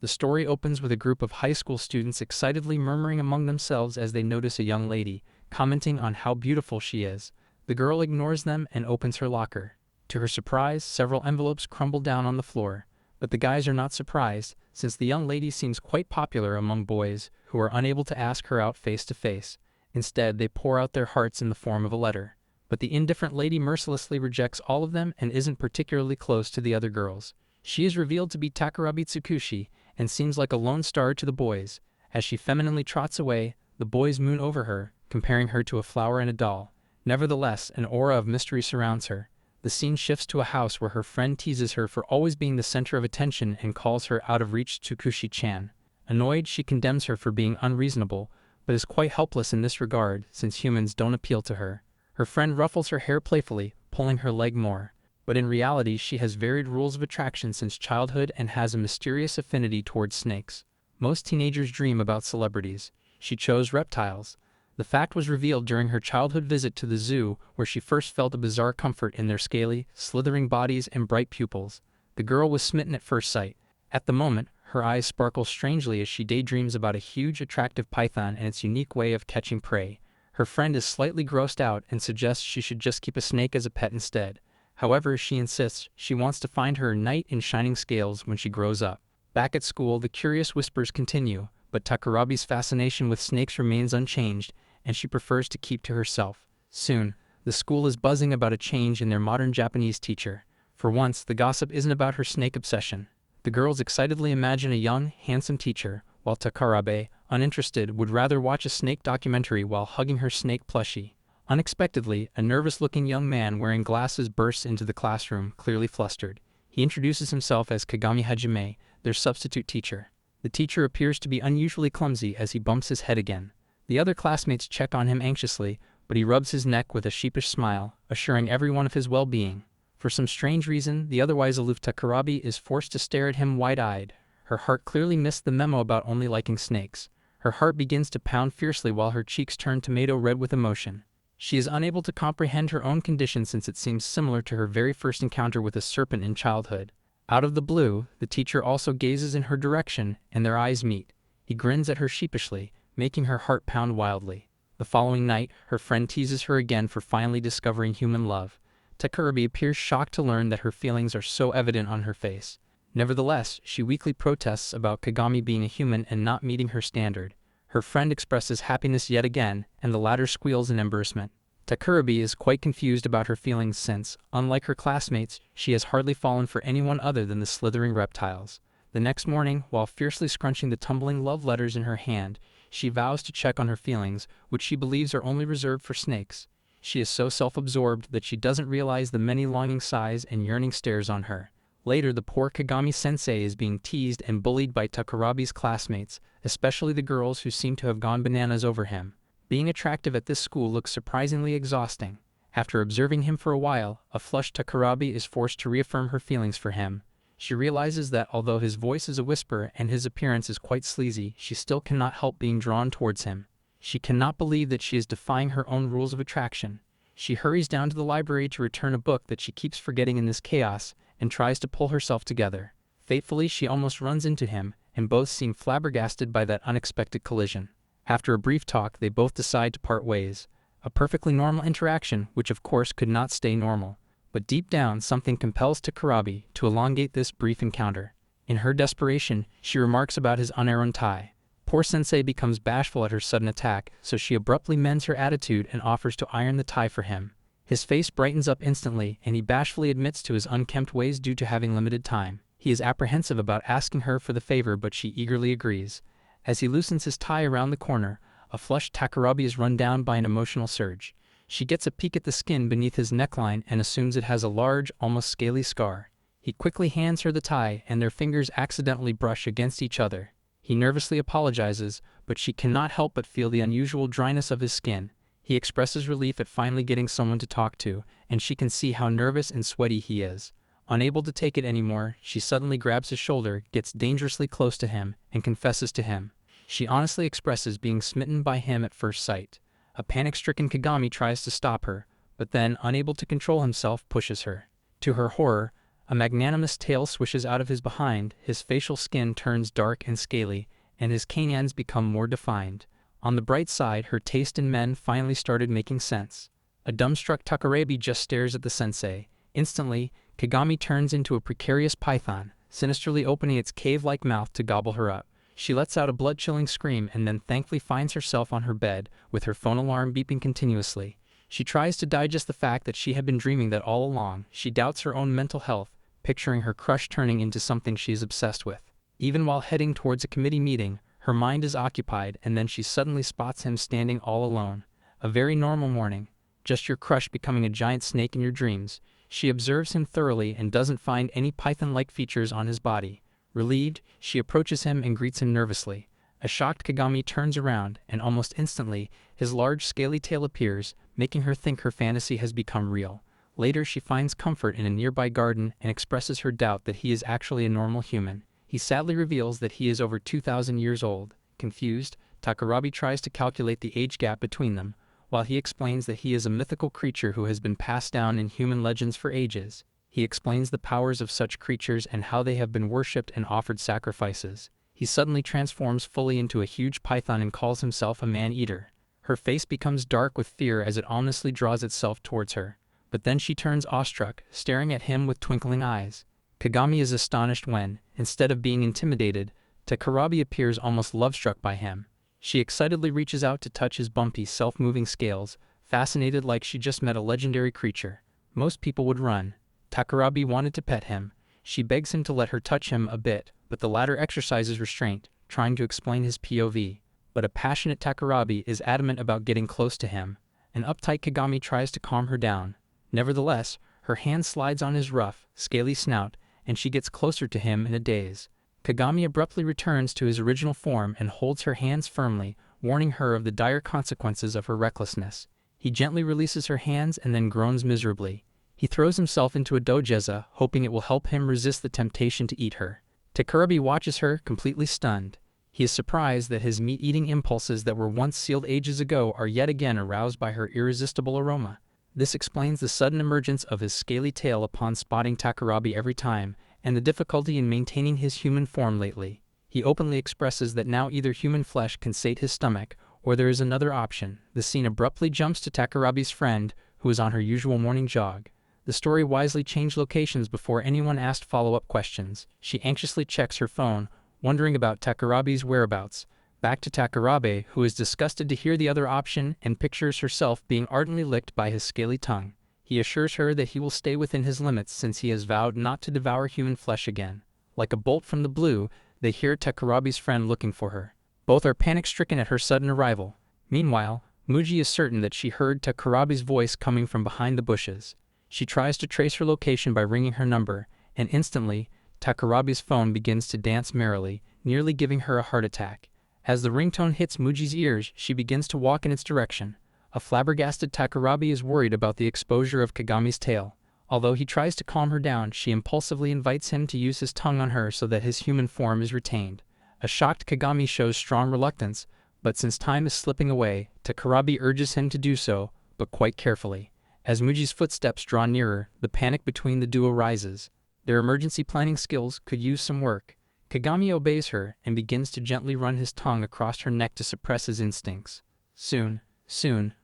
The story opens with a group of high school students excitedly murmuring among themselves as they notice a young lady, commenting on how beautiful she is. The girl ignores them and opens her locker. To her surprise, several envelopes crumble down on the floor. But the guys are not surprised, since the young lady seems quite popular among boys who are unable to ask her out face to face. Instead, they pour out their hearts in the form of a letter. But the indifferent lady mercilessly rejects all of them and isn't particularly close to the other girls. She is revealed to be Takarabi Tsukushi and seems like a lone star to the boys. As she femininely trots away, the boys moon over her, comparing her to a flower and a doll. Nevertheless, an aura of mystery surrounds her. The scene shifts to a house where her friend teases her for always being the center of attention and calls her out of reach Tsukushi-chan. Annoyed, she condemns her for being unreasonable, but is quite helpless in this regard since humans don't appeal to her. Her friend ruffles her hair playfully, pulling her leg more. But in reality, she has varied rules of attraction since childhood and has a mysterious affinity towards snakes. Most teenagers dream about celebrities. She chose reptiles. The fact was revealed during her childhood visit to the zoo, where she first felt a bizarre comfort in their scaly, slithering bodies and bright pupils. The girl was smitten at first sight. At the moment, her eyes sparkle strangely as she daydreams about a huge, attractive python and its unique way of catching prey. Her friend is slightly grossed out and suggests she should just keep a snake as a pet instead. However, she insists she wants to find her knight in shining scales when she grows up. Back at school, the curious whispers continue, but Takarabi's fascination with snakes remains unchanged, and she prefers to keep to herself. Soon, the school is buzzing about a change in their modern Japanese teacher. For once, the gossip isn't about her snake obsession. The girls excitedly imagine a young, handsome teacher, while Takarabe, uninterested, would rather watch a snake documentary while hugging her snake plushie. Unexpectedly, a nervous-looking young man wearing glasses bursts into the classroom, clearly flustered. He introduces himself as Kagami Hajime, their substitute teacher. The teacher appears to be unusually clumsy as he bumps his head again. The other classmates check on him anxiously, but he rubs his neck with a sheepish smile, assuring everyone of his well-being. For some strange reason, the otherwise aloof Takarabi is forced to stare at him wide-eyed. Her heart clearly missed the memo about only liking snakes. Her heart begins to pound fiercely while her cheeks turn tomato red with emotion. She is unable to comprehend her own condition since it seems similar to her very first encounter with a serpent in childhood. Out of the blue, the teacher also gazes in her direction, and their eyes meet. He grins at her sheepishly, making her heart pound wildly. The following night, her friend teases her again for finally discovering human love. Takarabi appears shocked to learn that her feelings are so evident on her face. Nevertheless, she weakly protests about Kagami being a human and not meeting her standard. Her friend expresses happiness yet again, and the latter squeals in embarrassment. Takarabi is quite confused about her feelings since, unlike her classmates, she has hardly fallen for anyone other than the slithering reptiles. The next morning, while fiercely scrunching the tumbling love letters in her hand, she vows to check on her feelings, which she believes are only reserved for snakes. She is so self-absorbed that she doesn't realize the many longing sighs and yearning stares on her. Later, the poor Kagami Sensei is being teased and bullied by Takarabi's classmates, especially the girls who seem to have gone bananas over him. Being attractive at this school looks surprisingly exhausting. After observing him for a while, a flushed Takarabi is forced to reaffirm her feelings for him. She realizes that although his voice is a whisper and his appearance is quite sleazy, she still cannot help being drawn towards him. She cannot believe that she is defying her own rules of attraction. She hurries down to the library to return a book that she keeps forgetting in this chaos, and tries to pull herself together. Fatefully, she almost runs into him, and both seem flabbergasted by that unexpected collision. After a brief talk, they both decide to part ways. A perfectly normal interaction, which of course could not stay normal. But deep down, something compels Takarabi to elongate this brief encounter. In her desperation, she remarks about his unironed tie. Poor Sensei becomes bashful at her sudden attack, so she abruptly mends her attitude and offers to iron the tie for him. His face brightens up instantly, and he bashfully admits to his unkempt ways due to having limited time. He is apprehensive about asking her for the favor, but she eagerly agrees. As he loosens his tie around the corner, a flushed Takarabi is run down by an emotional surge. She gets a peek at the skin beneath his neckline and assumes it has a large, almost scaly scar. He quickly hands her the tie, and their fingers accidentally brush against each other. He nervously apologizes, but she cannot help but feel the unusual dryness of his skin. He expresses relief at finally getting someone to talk to, and she can see how nervous and sweaty he is. Unable to take it anymore, she suddenly grabs his shoulder, gets dangerously close to him, and confesses to him. She honestly expresses being smitten by him at first sight. A panic-stricken Kagami tries to stop her, but then, unable to control himself, pushes her. To her horror, A magnanimous tail swishes out of his behind, his facial skin turns dark and scaly, and his canines become more defined. On the bright side, her taste in men finally started making sense. A dumbstruck Takarabi just stares at the sensei. Instantly, Kagami turns into a precarious python, sinisterly opening its cave-like mouth to gobble her up. She lets out a blood-chilling scream and then thankfully finds herself on her bed, with her phone alarm beeping continuously. She tries to digest the fact that she had been dreaming that all along. She doubts her own mental health, picturing her crush turning into something she is obsessed with. Even while heading towards a committee meeting, her mind is occupied, and then she suddenly spots him standing all alone. A very normal morning. Just your crush becoming a giant snake in your dreams. She observes him thoroughly and doesn't find any python-like features on his body. Relieved, she approaches him and greets him nervously. A shocked Kagami turns around, and almost instantly, his large scaly tail appears, making her think her fantasy has become real. Later, she finds comfort in a nearby garden and expresses her doubt that he is actually a normal human. He sadly reveals that he is over 2,000 years old. Confused, Takarabi tries to calculate the age gap between them, while he explains that he is a mythical creature who has been passed down in human legends for ages. He explains the powers of such creatures and how they have been worshipped and offered sacrifices. He suddenly transforms fully into a huge python and calls himself a man-eater. Her face becomes dark with fear as it ominously draws itself towards her. But then she turns awestruck, staring at him with twinkling eyes. Kagami is astonished when, instead of being intimidated, Takarabi appears almost love-struck by him. She excitedly reaches out to touch his bumpy, self-moving scales, fascinated like she just met a legendary creature. Most people would run. Takarabi wanted to pet him. She begs him to let her touch him a bit, but the latter exercises restraint, trying to explain his POV. But a passionate Takarabi is adamant about getting close to him. An uptight Kagami tries to calm her down. Nevertheless, her hand slides on his rough, scaly snout, and she gets closer to him in a daze. Kagami abruptly returns to his original form and holds her hands firmly, warning her of the dire consequences of her recklessness. He gently releases her hands and then groans miserably. He throws himself into a dojeza, hoping it will help him resist the temptation to eat her. Takarabi watches her, completely stunned. He is surprised that his meat-eating impulses that were once sealed ages ago are yet again aroused by her irresistible aroma. This explains the sudden emergence of his scaly tail upon spotting Takarabi every time, and the difficulty in maintaining his human form lately. He openly expresses that now either human flesh can sate his stomach, or there is another option. The scene abruptly jumps to Takarabi's friend, who is on her usual morning jog. The story wisely changed locations before anyone asked follow-up questions. She anxiously checks her phone, wondering about Takarabi's whereabouts. Back to Takarabe, who is disgusted to hear the other option and pictures herself being ardently licked by his scaly tongue. He assures her that he will stay within his limits since he has vowed not to devour human flesh again. Like a bolt from the blue, they hear Takarabi's friend looking for her. Both are panic-stricken at her sudden arrival. Meanwhile, Muji is certain that she heard Takarabi's voice coming from behind the bushes. She tries to trace her location by ringing her number, and instantly, Takarabi's phone begins to dance merrily, nearly giving her a heart attack. As the ringtone hits Muji's ears, she begins to walk in its direction. A flabbergasted Takarabi is worried about the exposure of Kagami's tail. Although he tries to calm her down, she impulsively invites him to use his tongue on her so that his human form is retained. A shocked Kagami shows strong reluctance, but since time is slipping away, Takarabi urges him to do so, but quite carefully. As Muji's footsteps draw nearer, the panic between the duo rises. Their emergency planning skills could use some work. Kagami obeys her and begins to gently run his tongue across her neck to suppress his instincts. Soon,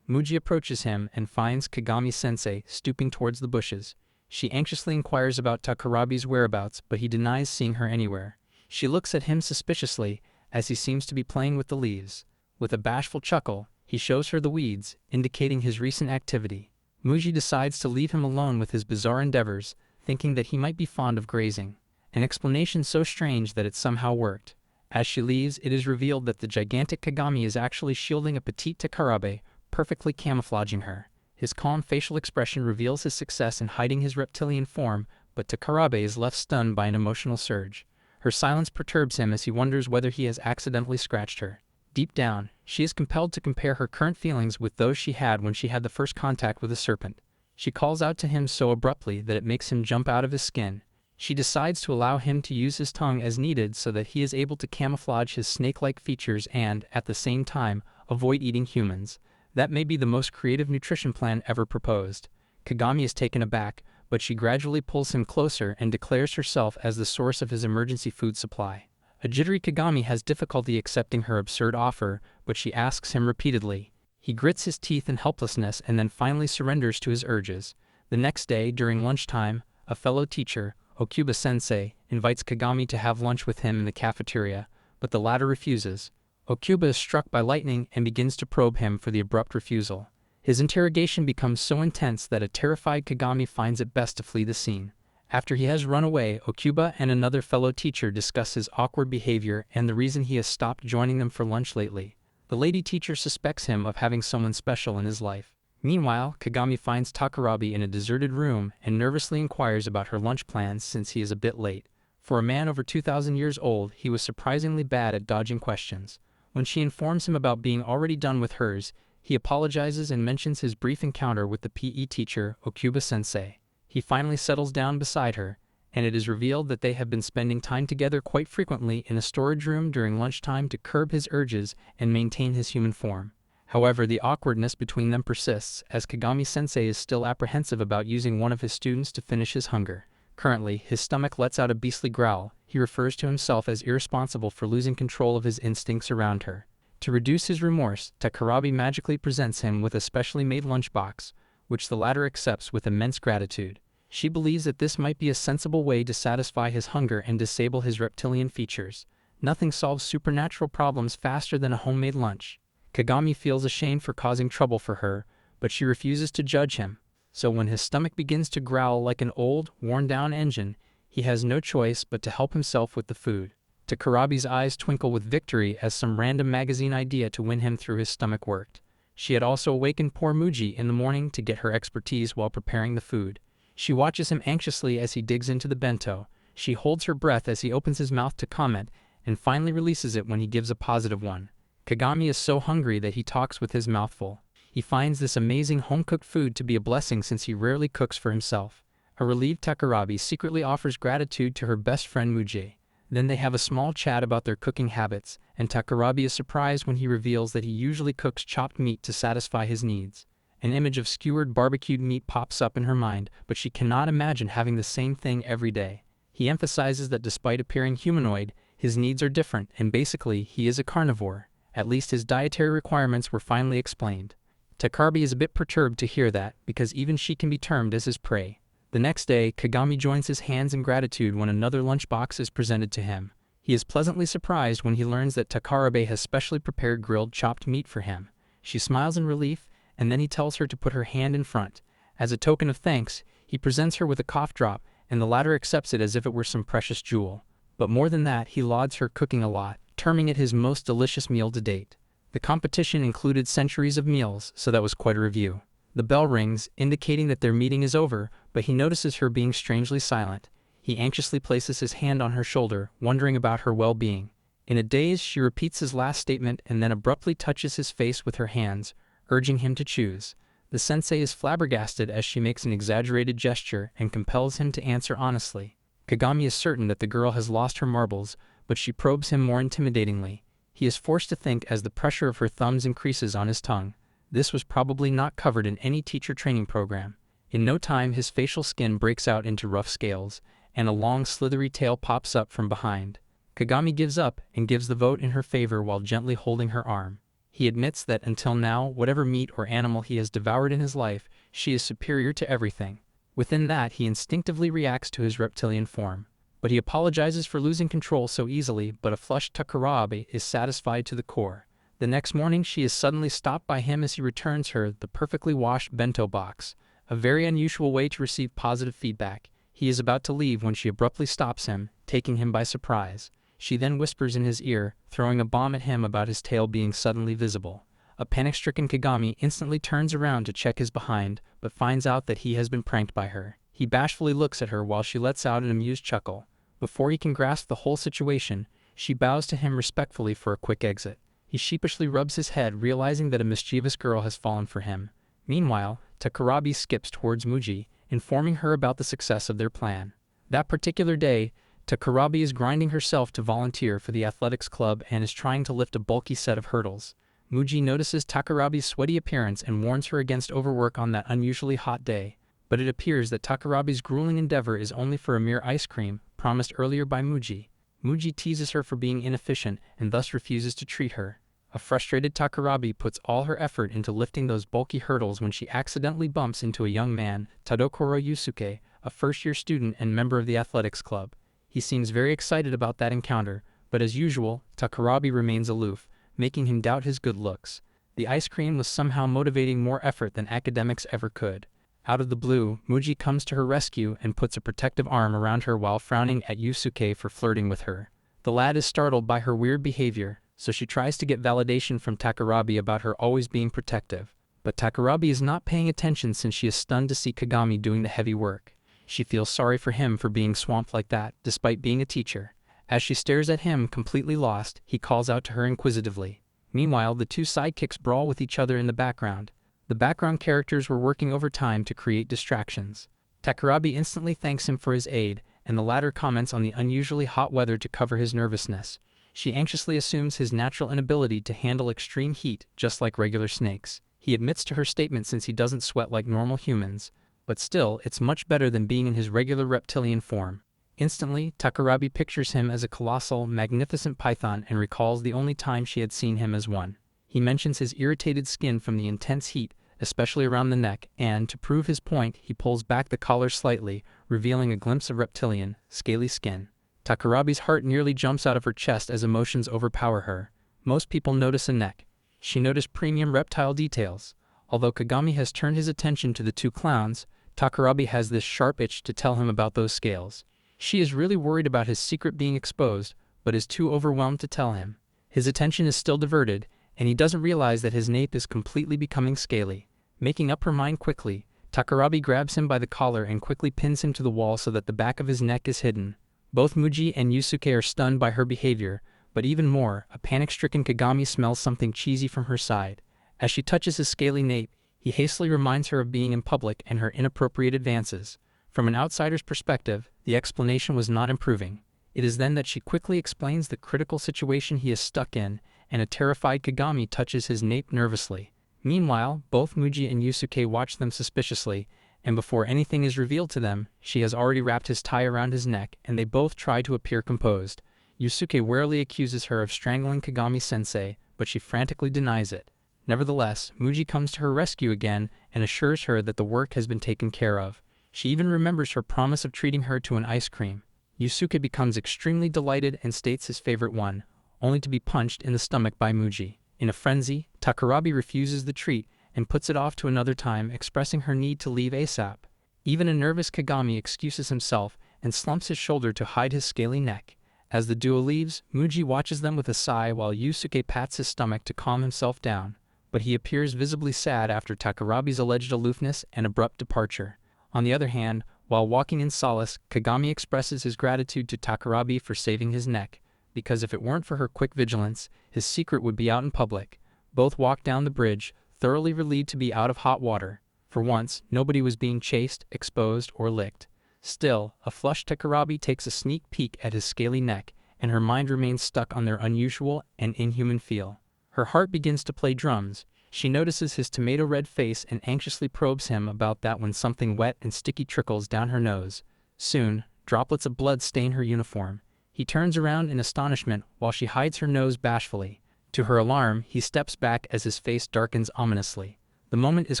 Muji approaches him and finds Kagami-sensei stooping towards the bushes. She anxiously inquires about Takarabi's whereabouts, but he denies seeing her anywhere. She looks at him suspiciously, as he seems to be playing with the leaves. With a bashful chuckle, he shows her the weeds, indicating his recent activity. Muji decides to leave him alone with his bizarre endeavors, thinking that he might be fond of grazing. An explanation so strange that it somehow worked. As she leaves, it is revealed that the gigantic Kagami is actually shielding a petite Takarabe, perfectly camouflaging her. His calm facial expression reveals his success in hiding his reptilian form, but Takarabe is left stunned by an emotional surge. Her silence perturbs him as he wonders whether he has accidentally scratched her. Deep down, she is compelled to compare her current feelings with those she had when she had the first contact with a serpent. She calls out to him so abruptly that it makes him jump out of his skin. She decides to allow him to use his tongue as needed so that he is able to camouflage his snake-like features and, at the same time, avoid eating humans. That may be the most creative nutrition plan ever proposed. Kagami is taken aback, but she gradually pulls him closer and declares herself as the source of his emergency food supply. A jittery Kagami has difficulty accepting her absurd offer, but she asks him repeatedly. He grits his teeth in helplessness and then finally surrenders to his urges. The next day, during lunchtime, a fellow teacher, Okuba Sensei, invites Kagami to have lunch with him in the cafeteria, but the latter refuses. Okuba is struck by lightning and begins to probe him for the abrupt refusal. His interrogation becomes so intense that a terrified Kagami finds it best to flee the scene. After he has run away, Okuba and another fellow teacher discuss his awkward behavior and the reason he has stopped joining them for lunch lately. The lady teacher suspects him of having someone special in his life. Meanwhile, Kagami finds Takarabi in a deserted room and nervously inquires about her lunch plans since he is a bit late. For a man over 2,000 years old, he was surprisingly bad at dodging questions. When she informs him about being already done with hers, he apologizes and mentions his brief encounter with the PE teacher, Okuba Sensei. He finally settles down beside her, and it is revealed that they have been spending time together quite frequently in a storage room during lunchtime to curb his urges and maintain his human form. However, the awkwardness between them persists, as Kagami-sensei is still apprehensive about using one of his students to finish his hunger. Currently, his stomach lets out a beastly growl. He refers to himself as irresponsible for losing control of his instincts around her. To reduce his remorse, Takarabi magically presents him with a specially made lunchbox, which the latter accepts with immense gratitude. She believes that this might be a sensible way to satisfy his hunger and disable his reptilian features. Nothing solves supernatural problems faster than a homemade lunch. Kagami feels ashamed for causing trouble for her, but she refuses to judge him. So when his stomach begins to growl like an old, worn-down engine, he has no choice but to help himself with the food. Takarabi's eyes twinkle with victory as some random magazine idea to win him through his stomach worked. She had also awakened poor Muji in the morning to get her expertise while preparing the food. She watches him anxiously as he digs into the bento. She holds her breath as he opens his mouth to comment, and finally releases it when he gives a positive one. Kagami is so hungry that he talks with his mouth full. He finds this amazing home-cooked food to be a blessing since he rarely cooks for himself. A relieved Takarabi secretly offers gratitude to her best friend Muji. Then they have a small chat about their cooking habits, and Takarabi is surprised when he reveals that he usually cooks chopped meat to satisfy his needs. An image of skewered barbecued meat pops up in her mind, but she cannot imagine having the same thing every day. He emphasizes that despite appearing humanoid, his needs are different, and basically, he is a carnivore. At least his dietary requirements were finally explained. Takarabi is a bit perturbed to hear that, because even she can be termed as his prey. The next day, Kagami joins his hands in gratitude when another lunchbox is presented to him. He is pleasantly surprised when he learns that Takarabe has specially prepared grilled chopped meat for him. She smiles in relief, and then he tells her to put her hand in front. As a token of thanks, he presents her with a cough drop, and the latter accepts it as if it were some precious jewel. But more than that, he lauds her cooking a lot, terming it his most delicious meal to date. The competition included centuries of meals, so that was quite a review. The bell rings, indicating that their meeting is over, but he notices her being strangely silent. He anxiously places his hand on her shoulder, wondering about her well-being. In a daze, she repeats his last statement and then abruptly touches his face with her hands, urging him to choose. The sensei is flabbergasted as she makes an exaggerated gesture and compels him to answer honestly. Kagami is certain that the girl has lost her marbles, but she probes him more intimidatingly. He is forced to think as the pressure of her thumbs increases on his tongue. This was probably not covered in any teacher training program. In no time, his facial skin breaks out into rough scales, and a long slithery tail pops up from behind. Kagami gives up and gives the vote in her favor while gently holding her arm. He admits that until now, whatever meat or animal he has devoured in his life, she is superior to everything. Within that, he instinctively reacts to his reptilian form. But he apologizes for losing control so easily, but a flushed Takarabe is satisfied to the core. The next morning, she is suddenly stopped by him as he returns her the perfectly washed bento box, a very unusual way to receive positive feedback. He is about to leave when she abruptly stops him, taking him by surprise. She then whispers in his ear, throwing a bomb at him about his tail being suddenly visible. A panic-stricken Kagami instantly turns around to check his behind, but finds out that he has been pranked by her. He bashfully looks at her while she lets out an amused chuckle. Before he can grasp the whole situation, she bows to him respectfully for a quick exit. He sheepishly rubs his head, realizing that a mischievous girl has fallen for him. Meanwhile, Takarabi skips towards Muji, informing her about the success of their plan. That particular day, Takarabi is grinding herself to volunteer for the athletics club and is trying to lift a bulky set of hurdles. Muji notices Takarabi's sweaty appearance and warns her against overwork on that unusually hot day. But it appears that Takarabi's grueling endeavor is only for a mere ice cream, promised earlier by Muji. Muji teases her for being inefficient and thus refuses to treat her. A frustrated Takarabi puts all her effort into lifting those bulky hurdles when she accidentally bumps into a young man, Tadokoro Yusuke, a first-year student and member of the athletics club. He seems very excited about that encounter, but as usual, Takarabi remains aloof, making him doubt his good looks. The ice cream was somehow motivating more effort than academics ever could. Out of the blue, Muji comes to her rescue and puts a protective arm around her while frowning at Yusuke for flirting with her. The lad is startled by her weird behavior, so she tries to get validation from Takarabi about her always being protective. But Takarabi is not paying attention since she is stunned to see Kagami doing the heavy work. She feels sorry for him for being swamped like that, despite being a teacher. As she stares at him, completely lost, he calls out to her inquisitively. Meanwhile, the two sidekicks brawl with each other in the background. The background characters were working overtime to create distractions. Takarabi instantly thanks him for his aid, and the latter comments on the unusually hot weather to cover his nervousness. She anxiously assumes his natural inability to handle extreme heat, just like regular snakes. He admits to her statement since he doesn't sweat like normal humans, but still, it's much better than being in his regular reptilian form. Instantly, Takarabi pictures him as a colossal, magnificent python and recalls the only time she had seen him as one. He mentions his irritated skin from the intense heat, especially around the neck, and, to prove his point, he pulls back the collar slightly, revealing a glimpse of reptilian, scaly skin. Takarabi's heart nearly jumps out of her chest as emotions overpower her. Most people notice a neck. She noticed premium reptile details. Although Kagami has turned his attention to the two clowns, Takarabi has this sharp itch to tell him about those scales. She is really worried about his secret being exposed, but is too overwhelmed to tell him. His attention is still diverted, and he doesn't realize that his nape is completely becoming scaly. Making up her mind quickly, Takarabi grabs him by the collar and quickly pins him to the wall so that the back of his neck is hidden. Both Muji and Yusuke are stunned by her behavior, but even more, a panic-stricken Kagami smells something cheesy from her side. As she touches his scaly nape, he hastily reminds her of being in public and her inappropriate advances. From an outsider's perspective, the explanation was not improving. It is then that she quickly explains the critical situation he is stuck in, and a terrified Kagami touches his nape nervously. Meanwhile, both Muji and Yusuke watch them suspiciously, and before anything is revealed to them, she has already wrapped his tie around his neck, and they both try to appear composed. Yusuke warily accuses her of strangling Kagami-sensei, but she frantically denies it. Nevertheless, Muji comes to her rescue again and assures her that the work has been taken care of. She even remembers her promise of treating her to an ice cream. Yusuke becomes extremely delighted and states his favorite one, only to be punched in the stomach by Muji. In a frenzy, Takarabi refuses the treat and puts it off to another time, expressing her need to leave ASAP. Even a nervous Kagami excuses himself and slumps his shoulder to hide his scaly neck. As the duo leaves, Muji watches them with a sigh while Yusuke pats his stomach to calm himself down, but he appears visibly sad after Takarabi's alleged aloofness and abrupt departure. On the other hand, while walking in solace, Kagami expresses his gratitude to Takarabi for saving his neck, because if it weren't for her quick vigilance, his secret would be out in public. Both walk down the bridge, thoroughly relieved to be out of hot water. For once, nobody was being chased, exposed, or licked. Still, a flushed Takarabi takes a sneak peek at his scaly neck, and her mind remains stuck on their unusual and inhuman feel. Her heart begins to play drums. She notices his tomato-red face and anxiously probes him about that when something wet and sticky trickles down her nose. Soon, droplets of blood stain her uniform. He turns around in astonishment while she hides her nose bashfully. To her alarm, he steps back as his face darkens ominously. The moment is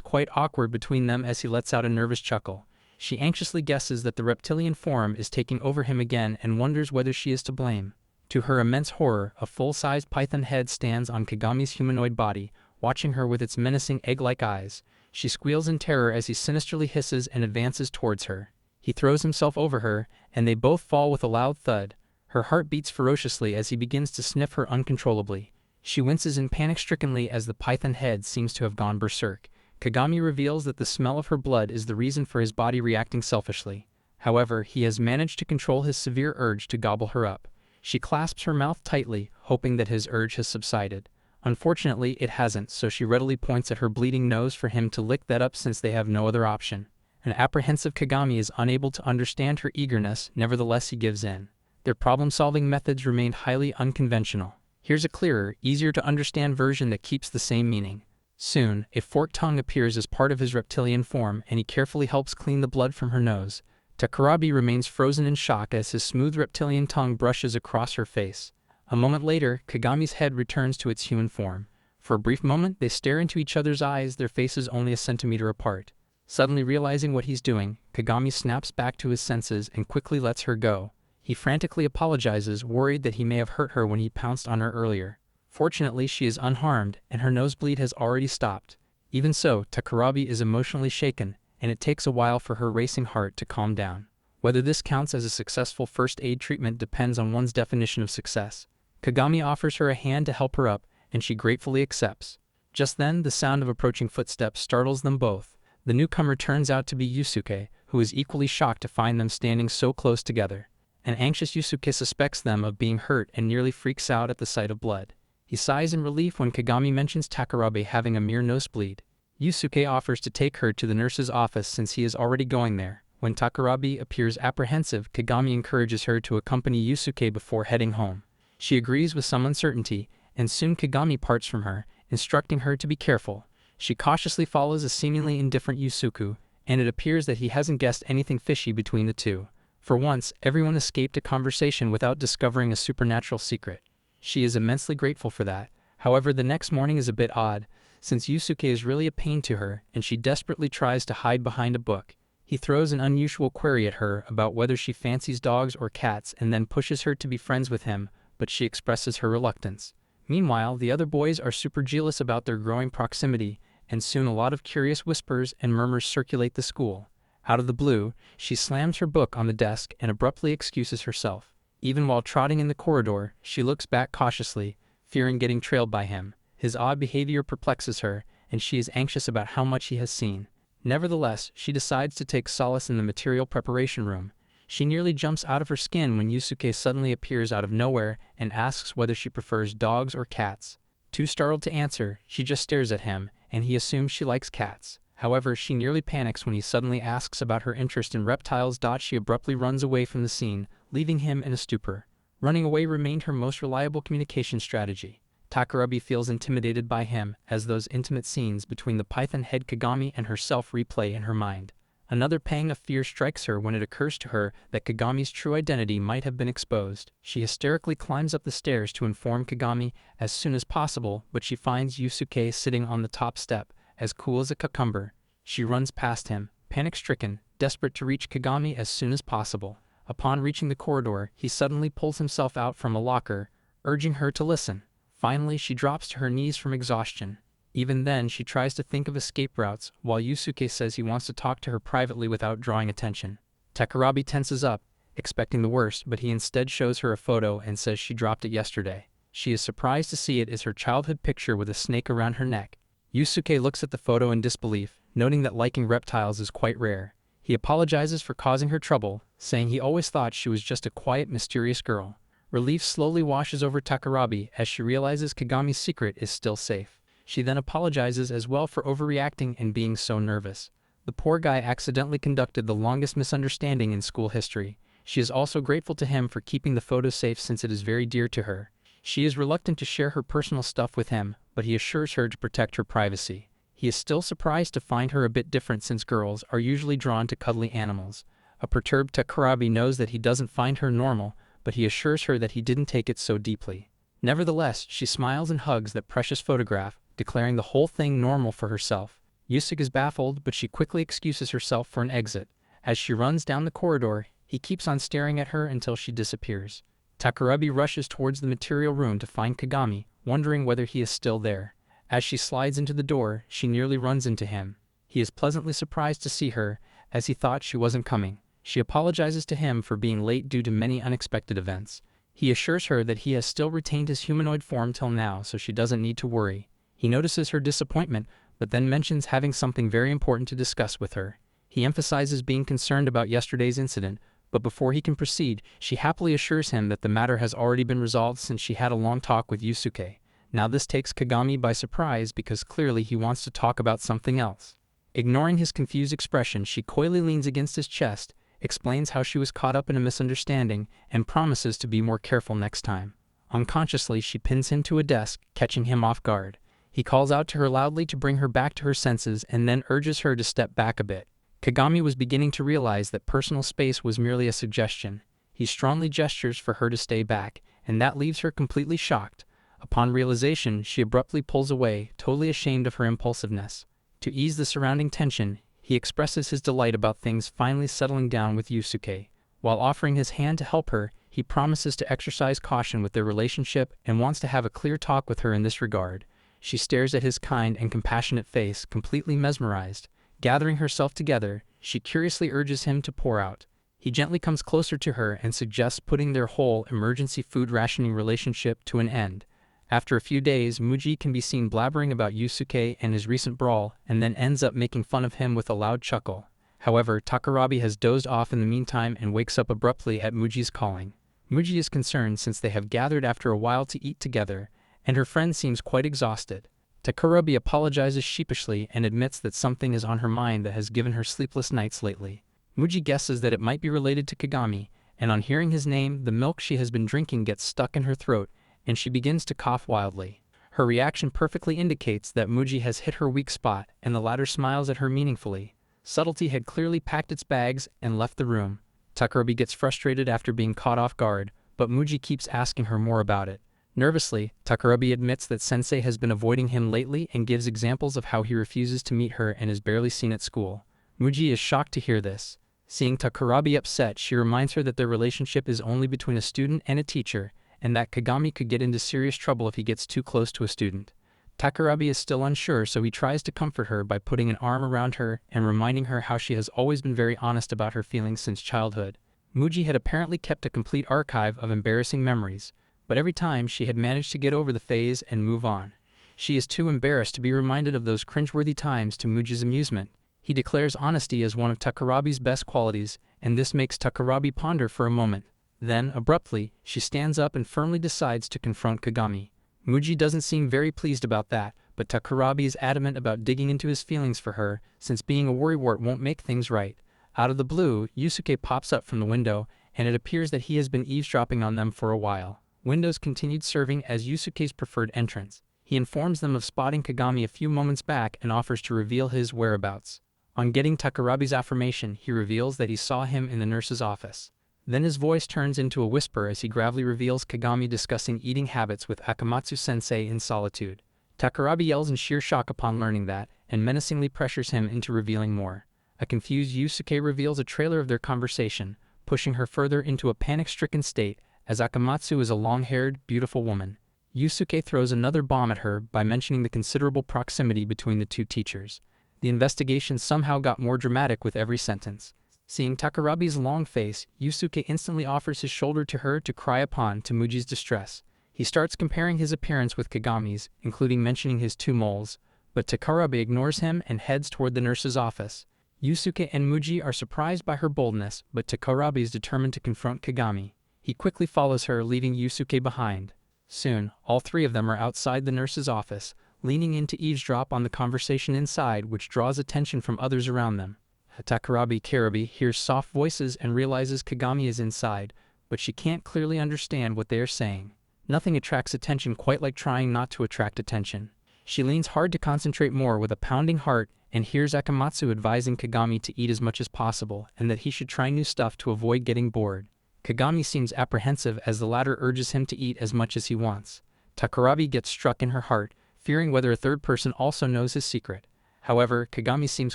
quite awkward between them as he lets out a nervous chuckle. She anxiously guesses that the reptilian form is taking over him again and wonders whether she is to blame. To her immense horror, a full-sized python head stands on Kagami's humanoid body, watching her with its menacing egg-like eyes. She squeals in terror as he sinisterly hisses and advances towards her. He throws himself over her, and they both fall with a loud thud. Her heart beats ferociously as he begins to sniff her uncontrollably. She winces in panic-strickenly as the python head seems to have gone berserk. Kagami reveals that the smell of her blood is the reason for his body reacting selfishly. However, he has managed to control his severe urge to gobble her up. She clasps her mouth tightly, hoping that his urge has subsided. Unfortunately, it hasn't, so she readily points at her bleeding nose for him to lick that up since they have no other option. An apprehensive Kagami is unable to understand her eagerness, nevertheless he gives in. Their problem-solving methods remained highly unconventional. Here's a clearer, easier to understand version that keeps the same meaning. Soon, a forked tongue appears as part of his reptilian form, and he carefully helps clean the blood from her nose. Takarabi remains frozen in shock as his smooth reptilian tongue brushes across her face. A moment later, Kagami's head returns to its human form. For a brief moment, they stare into each other's eyes, their faces only a centimeter apart. Suddenly realizing what he's doing, Kagami snaps back to his senses and quickly lets her go. He frantically apologizes, worried that he may have hurt her when he pounced on her earlier. Fortunately, she is unharmed, and her nosebleed has already stopped. Even so, Takarabi is emotionally shaken, and it takes a while for her racing heart to calm down. Whether this counts as a successful first aid treatment depends on one's definition of success. Kagami offers her a hand to help her up, and she gratefully accepts. Just then, the sound of approaching footsteps startles them both. The newcomer turns out to be Yusuke, who is equally shocked to find them standing so close together. An anxious Yusuke suspects them of being hurt and nearly freaks out at the sight of blood. He sighs in relief when Kagami mentions Takarabi having a mere nosebleed. Yusuke offers to take her to the nurse's office since he is already going there. When Takarabi appears apprehensive, Kagami encourages her to accompany Yusuke before heading home. She agrees with some uncertainty, and soon Kagami parts from her, instructing her to be careful. She cautiously follows a seemingly indifferent Yusuke, and it appears that he hasn't guessed anything fishy between the two. For once, everyone escaped a conversation without discovering a supernatural secret. She is immensely grateful for that. However, the next morning is a bit odd, since Yusuke is really a pain to her, and she desperately tries to hide behind a book. He throws an unusual query at her about whether she fancies dogs or cats and then pushes her to be friends with him, but she expresses her reluctance. Meanwhile, the other boys are super jealous about their growing proximity, and soon a lot of curious whispers and murmurs circulate the school. Out of the blue, she slams her book on the desk and abruptly excuses herself. Even while trotting in the corridor, she looks back cautiously, fearing getting trailed by him. His odd behavior perplexes her, and she is anxious about how much he has seen. Nevertheless, she decides to take solace in the material preparation room. She nearly jumps out of her skin when Yusuke suddenly appears out of nowhere and asks whether she prefers dogs or cats. Too startled to answer, she just stares at him, and he assumes she likes cats. However, she nearly panics when he suddenly asks about her interest in reptiles. She abruptly runs away from the scene, leaving him in a stupor. Running away remained her most reliable communication strategy. Takarabi feels intimidated by him, as those intimate scenes between the python head Kagami and herself replay in her mind. Another pang of fear strikes her when it occurs to her that Kagami's true identity might have been exposed. She hysterically climbs up the stairs to inform Kagami as soon as possible, but she finds Yusuke sitting on the top step, as cool as a cucumber. She runs past him, panic-stricken, desperate to reach Kagami as soon as possible. Upon reaching the corridor, he suddenly pulls himself out from a locker, urging her to listen. Finally, she drops to her knees from exhaustion. Even then, she tries to think of escape routes, while Yusuke says he wants to talk to her privately without drawing attention. Takarabi tenses up, expecting the worst, but he instead shows her a photo and says she dropped it yesterday. She is surprised to see it is her childhood picture with a snake around her neck. Yusuke looks at the photo in disbelief, noting that liking reptiles is quite rare. He apologizes for causing her trouble, saying he always thought she was just a quiet, mysterious girl. Relief slowly washes over Takarabi as she realizes Kagami's secret is still safe. She then apologizes as well for overreacting and being so nervous. The poor guy accidentally conducted the longest misunderstanding in school history. She is also grateful to him for keeping the photo safe since it is very dear to her. She is reluctant to share her personal stuff with him, but he assures her to protect her privacy. He is still surprised to find her a bit different since girls are usually drawn to cuddly animals. A perturbed Takarabi knows that he doesn't find her normal, but he assures her that he didn't take it so deeply. Nevertheless, she smiles and hugs that precious photograph, declaring the whole thing normal for herself. Yusuke is baffled, but she quickly excuses herself for an exit. As she runs down the corridor, he keeps on staring at her until she disappears. Takarabi rushes towards the material room to find Kagami, wondering whether he is still there. As she slides into the door, she nearly runs into him. He is pleasantly surprised to see her, as he thought she wasn't coming. She apologizes to him for being late due to many unexpected events. He assures her that he has still retained his humanoid form till now, so she doesn't need to worry. He notices her disappointment, but then mentions having something very important to discuss with her. He emphasizes being concerned about yesterday's incident, but before he can proceed, she happily assures him that the matter has already been resolved since she had a long talk with Yusuke. Now this takes Kagami by surprise because clearly he wants to talk about something else. Ignoring his confused expression, she coyly leans against his chest, explains how she was caught up in a misunderstanding, and promises to be more careful next time. Unconsciously, she pins him to a desk, catching him off guard. He calls out to her loudly to bring her back to her senses and then urges her to step back a bit. Kagami was beginning to realize that personal space was merely a suggestion. He strongly gestures for her to stay back, and that leaves her completely shocked. Upon realization, she abruptly pulls away, totally ashamed of her impulsiveness. To ease the surrounding tension, he expresses his delight about things finally settling down with Yusuke. While offering his hand to help her, he promises to exercise caution with their relationship and wants to have a clear talk with her in this regard. She stares at his kind and compassionate face, completely mesmerized. Gathering herself together, she curiously urges him to pour out. He gently comes closer to her and suggests putting their whole emergency food rationing relationship to an end. After a few days, Muji can be seen blabbering about Yusuke and his recent brawl, and then ends up making fun of him with a loud chuckle. However, Takarabi has dozed off in the meantime and wakes up abruptly at Muji's calling. Muji is concerned since they have gathered after a while to eat together, and her friend seems quite exhausted. Takarabi apologizes sheepishly and admits that something is on her mind that has given her sleepless nights lately. Muji guesses that it might be related to Kagami, and on hearing his name, the milk she has been drinking gets stuck in her throat, and she begins to cough wildly. Her reaction perfectly indicates that Muji has hit her weak spot, and the latter smiles at her meaningfully. Subtlety had clearly packed its bags and left the room. Takarabi gets frustrated after being caught off guard, but Muji keeps asking her more about it. Nervously, Takarabi admits that Sensei has been avoiding him lately and gives examples of how he refuses to meet her and is barely seen at school. Muji is shocked to hear this. Seeing Takarabi upset, she reminds her that their relationship is only between a student and a teacher, and that Kagami could get into serious trouble if he gets too close to a student. Takarabi is still unsure, so he tries to comfort her by putting an arm around her and reminding her how she has always been very honest about her feelings since childhood. Muji had apparently kept a complete archive of embarrassing memories, but every time she had managed to get over the phase and move on. She is too embarrassed to be reminded of those cringeworthy times to Muji's amusement. He declares honesty as one of Takarabi's best qualities, and this makes Takarabi ponder for a moment. Then, abruptly, she stands up and firmly decides to confront Kagami. Muji doesn't seem very pleased about that, but Takarabi is adamant about digging into his feelings for her, since being a worrywart won't make things right. Out of the blue, Yusuke pops up from the window, and it appears that he has been eavesdropping on them for a while. Windows continued serving as Yusuke's preferred entrance. He informs them of spotting Kagami a few moments back and offers to reveal his whereabouts. On getting Takarabi's affirmation, he reveals that he saw him in the nurse's office. Then his voice turns into a whisper as he gravely reveals Kagami discussing eating habits with Akamatsu-sensei in solitude. Takarabi yells in sheer shock upon learning that, and menacingly pressures him into revealing more. A confused Yusuke reveals a trailer of their conversation, pushing her further into a panic-stricken state, as Akamatsu is a long-haired, beautiful woman. Yusuke throws another bomb at her by mentioning the considerable proximity between the two teachers. The investigation somehow got more dramatic with every sentence. Seeing Takarabi's long face, Yusuke instantly offers his shoulder to her to cry upon to Muji's distress. He starts comparing his appearance with Kagami's, including mentioning his 2 moles, but Takarabi ignores him and heads toward the nurse's office. Yusuke and Muji are surprised by her boldness, but Takarabi is determined to confront Kagami. He quickly follows her, leaving Yusuke behind. Soon, all 3 of them are outside the nurse's office, leaning in to eavesdrop on the conversation inside, which draws attention from others around them. Takarabi hears soft voices and realizes Kagami is inside, but she can't clearly understand what they are saying. Nothing attracts attention quite like trying not to attract attention. She leans hard to concentrate more with a pounding heart and hears Akamatsu advising Kagami to eat as much as possible and that he should try new stuff to avoid getting bored. Kagami seems apprehensive as the latter urges him to eat as much as he wants. Takarabi gets struck in her heart, fearing whether a third person also knows his secret. However, Kagami seems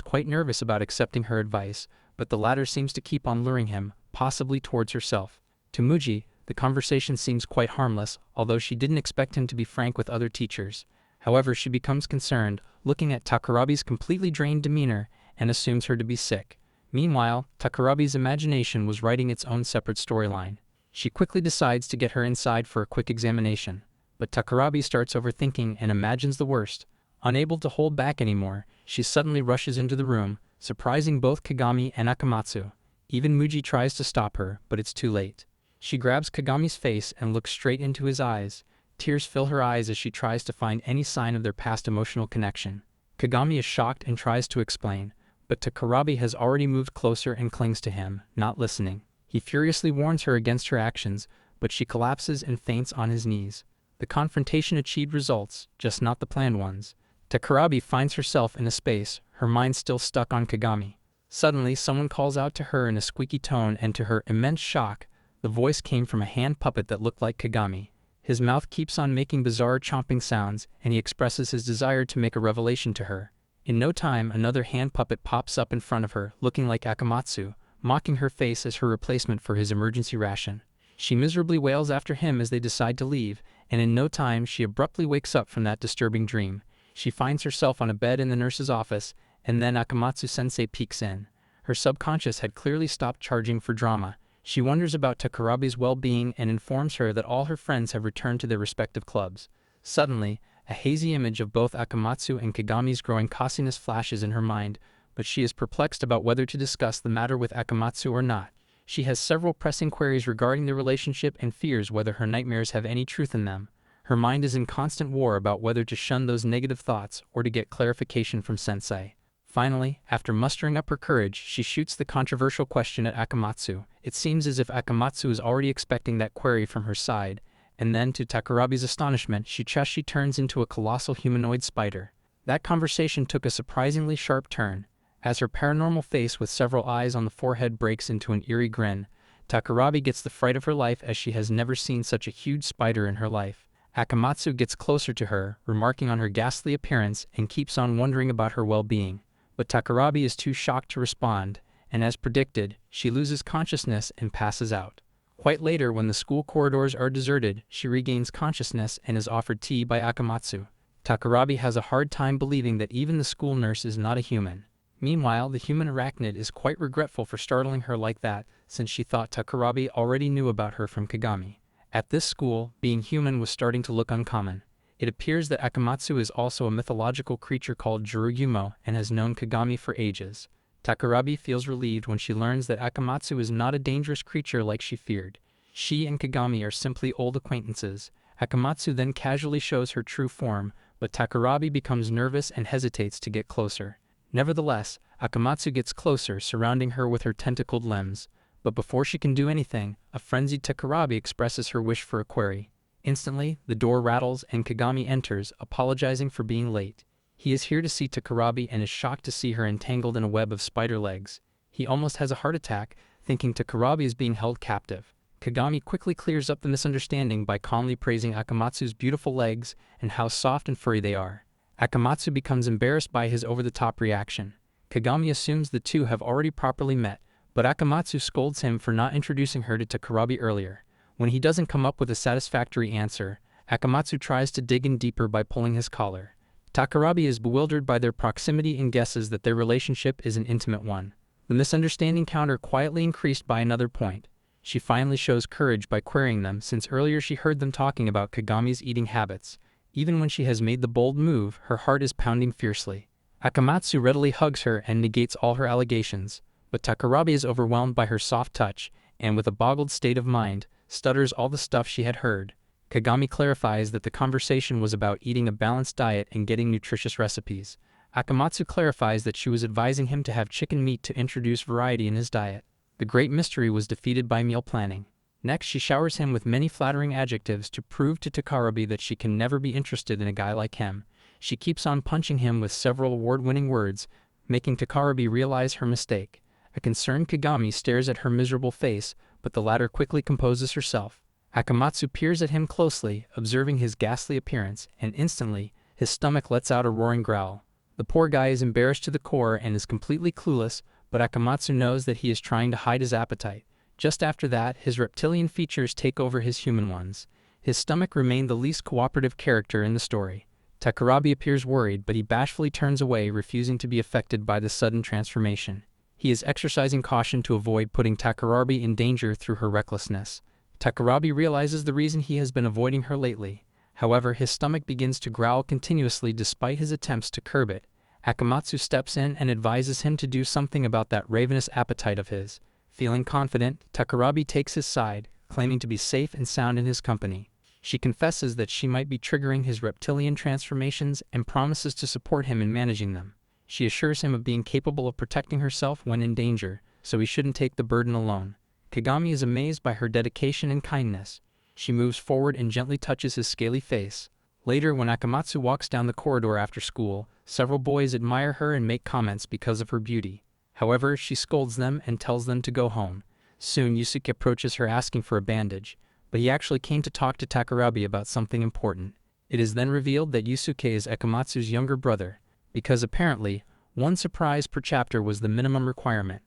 quite nervous about accepting her advice, but the latter seems to keep on luring him, possibly towards herself. To Muji, the conversation seems quite harmless, although she didn't expect him to be frank with other teachers. However, she becomes concerned, looking at Takarabi's completely drained demeanor, and assumes her to be sick. Meanwhile, Takarabi's imagination was writing its own separate storyline. She quickly decides to get her inside for a quick examination, but Takarabi starts overthinking and imagines the worst. Unable to hold back anymore, she suddenly rushes into the room, surprising both Kagami and Akamatsu. Even Muji tries to stop her, but it's too late. She grabs Kagami's face and looks straight into his eyes. Tears fill her eyes as she tries to find any sign of their past emotional connection. Kagami is shocked and tries to explain, but Takarabi has already moved closer and clings to him, not listening. He furiously warns her against her actions, but she collapses and faints on his knees. The confrontation achieved results, just not the planned ones. Takarabi finds herself in a space, her mind still stuck on Kagami. Suddenly, someone calls out to her in a squeaky tone, and to her immense shock, the voice came from a hand puppet that looked like Kagami. His mouth keeps on making bizarre chomping sounds, and he expresses his desire to make a revelation to her. In no time, another hand puppet pops up in front of her, looking like Akamatsu, mocking her face as her replacement for his emergency ration. She miserably wails after him as they decide to leave, and in no time she abruptly wakes up from that disturbing dream. She finds herself on a bed in the nurse's office, and then Akamatsu-sensei peeks in. Her subconscious had clearly stopped charging for drama. She wonders about Takarabi's well-being and informs her that all her friends have returned to their respective clubs. Suddenly, a hazy image of both Akamatsu and Kagami's growing cockiness flashes in her mind, but she is perplexed about whether to discuss the matter with Akamatsu or not. She has several pressing queries regarding the relationship and fears whether her nightmares have any truth in them. Her mind is in constant war about whether to shun those negative thoughts or to get clarification from Sensei. Finally, after mustering up her courage, she shoots the controversial question at Akamatsu. It seems as if Akamatsu is already expecting that query from her side, and then, to Takarabi's astonishment, she turns into a colossal humanoid spider. That conversation took a surprisingly sharp turn. As her paranormal face with several eyes on the forehead breaks into an eerie grin, Takarabi gets the fright of her life as she has never seen such a huge spider in her life. Akamatsu gets closer to her, remarking on her ghastly appearance, and keeps on wondering about her well-being. But Takarabi is too shocked to respond, and as predicted, she loses consciousness and passes out. Quite later, when the school corridors are deserted, she regains consciousness and is offered tea by Akamatsu. Takarabi has a hard time believing that even the school nurse is not a human. Meanwhile, the human arachnid is quite regretful for startling her like that, since she thought Takarabi already knew about her from Kagami. At this school, being human was starting to look uncommon. It appears that Akamatsu is also a mythological creature called Jurugumo and has known Kagami for ages. Takarabi feels relieved when she learns that Akamatsu is not a dangerous creature like she feared. She and Kagami are simply old acquaintances. Akamatsu then casually shows her true form, but Takarabi becomes nervous and hesitates to get closer. Nevertheless, Akamatsu gets closer, surrounding her with her tentacled limbs. But before she can do anything, a frenzied Takarabi expresses her wish for a query. Instantly, the door rattles and Kagami enters, apologizing for being late. He is here to see Takarabi and is shocked to see her entangled in a web of spider legs. He almost has a heart attack, thinking Takarabi is being held captive. Kagami quickly clears up the misunderstanding by calmly praising Akamatsu's beautiful legs and how soft and furry they are. Akamatsu becomes embarrassed by his over-the-top reaction. Kagami assumes the two have already properly met, but Akamatsu scolds him for not introducing her to Takarabi earlier. When he doesn't come up with a satisfactory answer, Akamatsu tries to dig in deeper by pulling his collar. Takarabi is bewildered by their proximity and guesses that their relationship is an intimate one. The misunderstanding counter quietly increased by another point. She finally shows courage by querying them, since earlier she heard them talking about Kagami's eating habits. Even when she has made the bold move, her heart is pounding fiercely. Akamatsu readily hugs her and negates all her allegations, but Takarabi is overwhelmed by her soft touch, and with a boggled state of mind, stutters all the stuff she had heard. Kagami clarifies that the conversation was about eating a balanced diet and getting nutritious recipes. Akamatsu clarifies that she was advising him to have chicken meat to introduce variety in his diet. The great mystery was defeated by meal planning. Next, she showers him with many flattering adjectives to prove to Takarabi that she can never be interested in a guy like him. She keeps on punching him with several award-winning words, making Takarabi realize her mistake. A concerned Kagami stares at her miserable face, but the latter quickly composes herself. Akamatsu peers at him closely, observing his ghastly appearance, and instantly, his stomach lets out a roaring growl. The poor guy is embarrassed to the core and is completely clueless, but Akamatsu knows that he is trying to hide his appetite. Just after that, his reptilian features take over his human ones. His stomach remained the least cooperative character in the story. Takarabi appears worried, but he bashfully turns away, refusing to be affected by the sudden transformation. He is exercising caution to avoid putting Takarabi in danger through her recklessness. Takarabi realizes the reason he has been avoiding her lately. However, his stomach begins to growl continuously despite his attempts to curb it. Akamatsu steps in and advises him to do something about that ravenous appetite of his. Feeling confident, Takarabi takes his side, claiming to be safe and sound in his company. She confesses that she might be triggering his reptilian transformations and promises to support him in managing them. She assures him of being capable of protecting herself when in danger, so he shouldn't take the burden alone. Kagami is amazed by her dedication and kindness. She moves forward and gently touches his scaly face. Later, when Akamatsu walks down the corridor after school, several boys admire her and make comments because of her beauty. However, she scolds them and tells them to go home. Soon, Yusuke approaches her asking for a bandage, but he actually came to talk to Takarabe about something important. It is then revealed that Yusuke is Akamatsu's younger brother, because apparently, one surprise per chapter was the minimum requirement.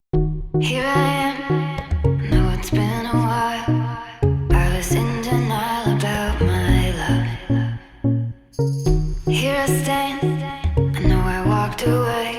Here I am, know it's been a while. I was in denial about my love. Here I stand, I know I walked away.